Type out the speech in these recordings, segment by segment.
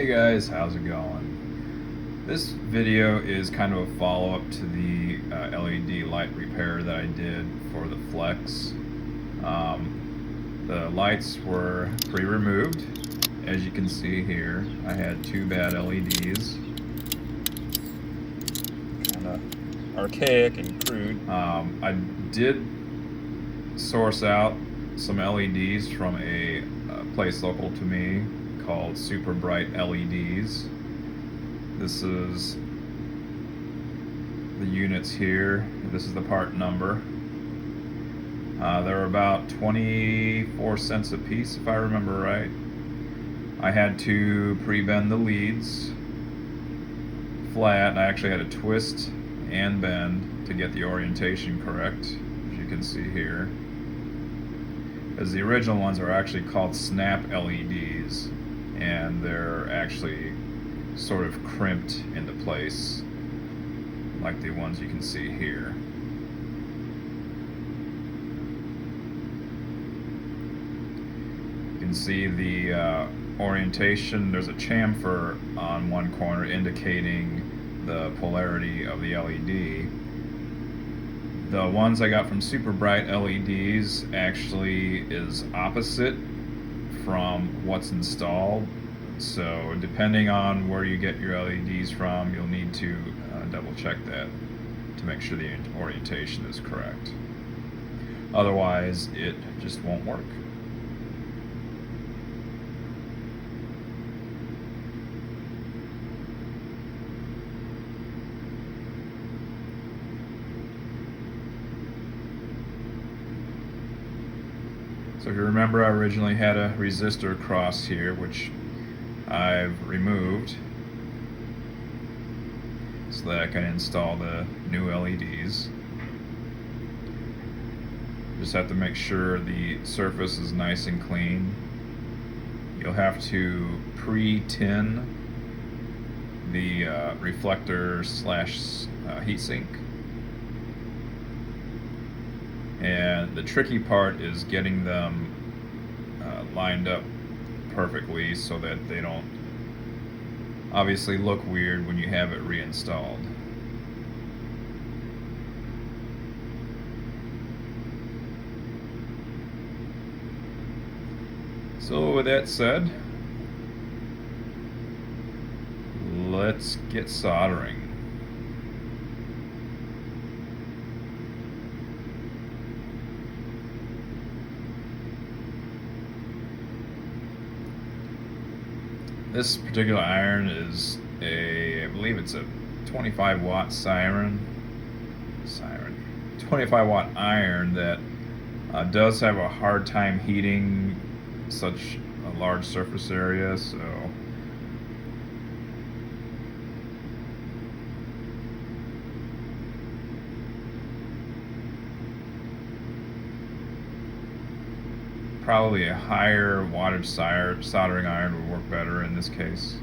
Hey guys, how's it going? This video is kind of a follow-up to the LED light repair that I did for the Flex. The lights were pre-removed. As you can see here, I had two bad LEDs. Kind of archaic and crude. I did source out some LEDs from a place local to me called Super Bright LEDs. This is the units here. This is the part number. They're about 24 cents a piece, if I remember right. I had to pre-bend the leads flat. I actually had to twist and bend to get the orientation correct, as you can see here. As the original ones are actually called snap LEDs, and they're actually sort of crimped into place like the ones you can see here. You can see the orientation. There's a chamfer on one corner indicating the polarity of the LED. The ones I got from Super Bright LEDs actually is opposite from what's installed. So depending on where you get your LEDs from, you'll need to double check that to make sure the orientation is correct. Otherwise, it just won't work. So if you remember, I originally had a resistor cross here, which I've removed so that I can install the new LEDs. Just have to make sure the surface is nice and clean. You'll have to pre-tin the reflector slash heatsink. And the tricky part is getting them lined up perfectly so that they don't obviously look weird when you have it reinstalled. So with that said, let's get soldering. This particular iron is I believe it's a 25 watt siren, 25 watt iron that does have a hard time heating such a large surface area, so probably a higher wattage soldering iron would work better in this case.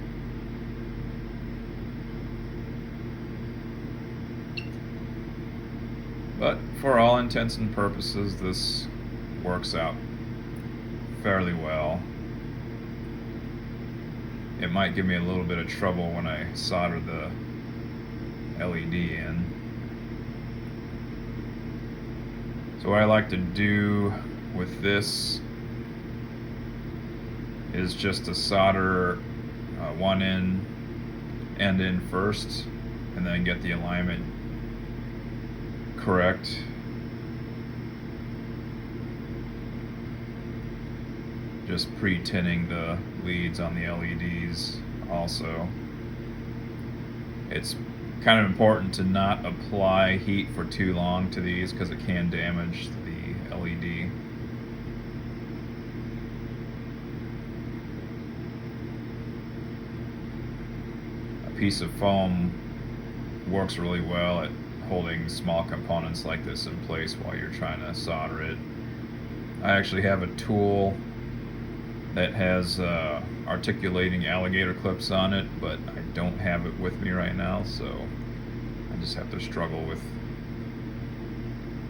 But for all intents and purposes, this works out fairly well. It might give me a little bit of trouble when I solder the LED in. So what I like to do with this is just to solder one end in first and then get the alignment correct. Just pre-tinning the leads on the LEDs also. It's kind of important to not apply heat for too long to these because it can damage the LED. A piece of foam works really well at holding small components like this in place while you're trying to solder it. I actually have a tool that has articulating alligator clips on it, but I don't have it with me right now, so I just have to struggle with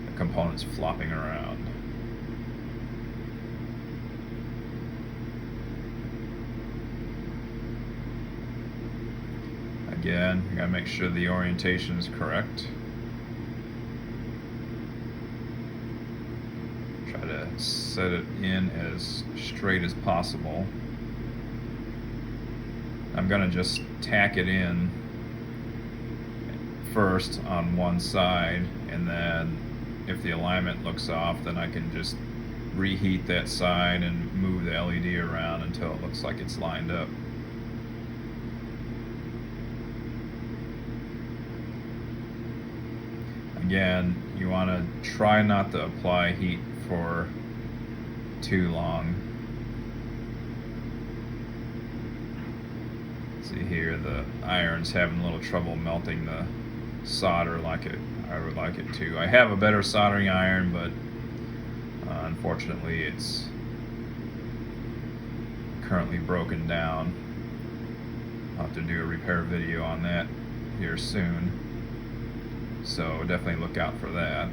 the components flopping around. Again, you gotta make sure the orientation is correct. Try to set it in as straight as possible. I'm gonna just tack it in first on one side, and then if the alignment looks off, then I can just reheat that side and move the LED around until it looks like it's lined up. Again, you want to try not to apply heat for too long. See here, the iron's having a little trouble melting the solder like I would like it to. I have a better soldering iron, but unfortunately it's currently broken down. I'll have to do a repair video on that here soon, so definitely look out for that.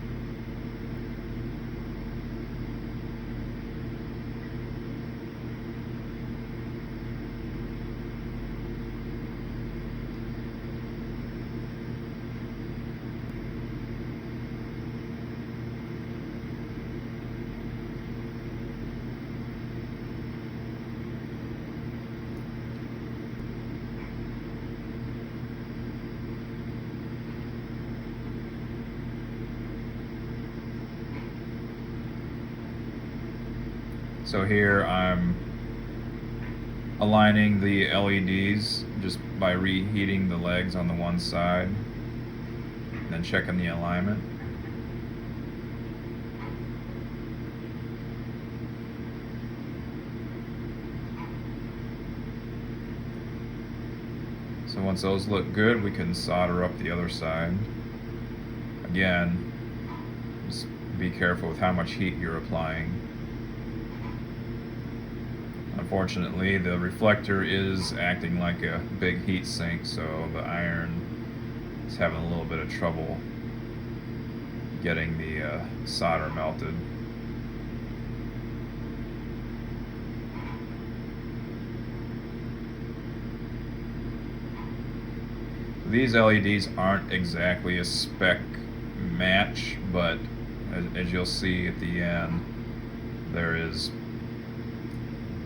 So here I'm aligning the LEDs just by reheating the legs on the one side and then checking the alignment. So once those look good, we can solder up the other side. Again, just be careful with how much heat you're applying. Unfortunately, the reflector is acting like a big heat sink, so the iron is having a little bit of trouble getting the solder melted. These LEDs aren't exactly a spec match, but as you'll see at the end, there is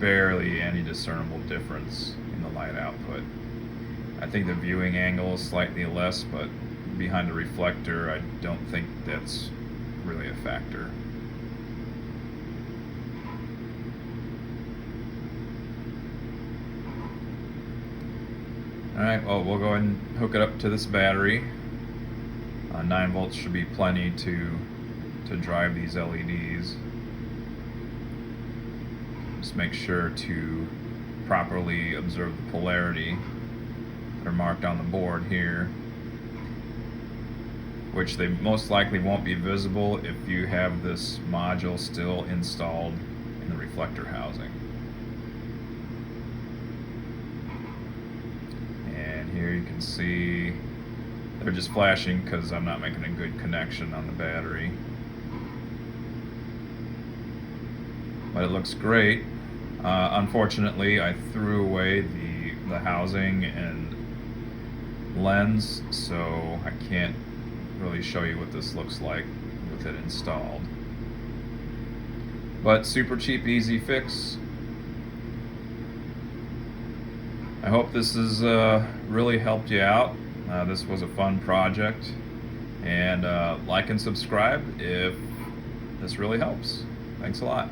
barely any discernible difference in the light output. I think the viewing angle is slightly less, but behind the reflector, I don't think that's really a factor. Alright, well, we'll go ahead and hook it up to this battery. 9 volts should be plenty to drive these LEDs. Just make sure to properly observe the polarity. They're marked on the board here, which they most likely won't be visible if you have this module still installed in the reflector housing. And here you can see they're just flashing because I'm not making a good connection on the battery. But it looks great. Unfortunately, I threw away the housing and lens, so I can't really show you what this looks like with it installed. But super cheap, easy fix. I hope this has really helped you out. This was a fun project, and like and subscribe if this really helps. Thanks a lot.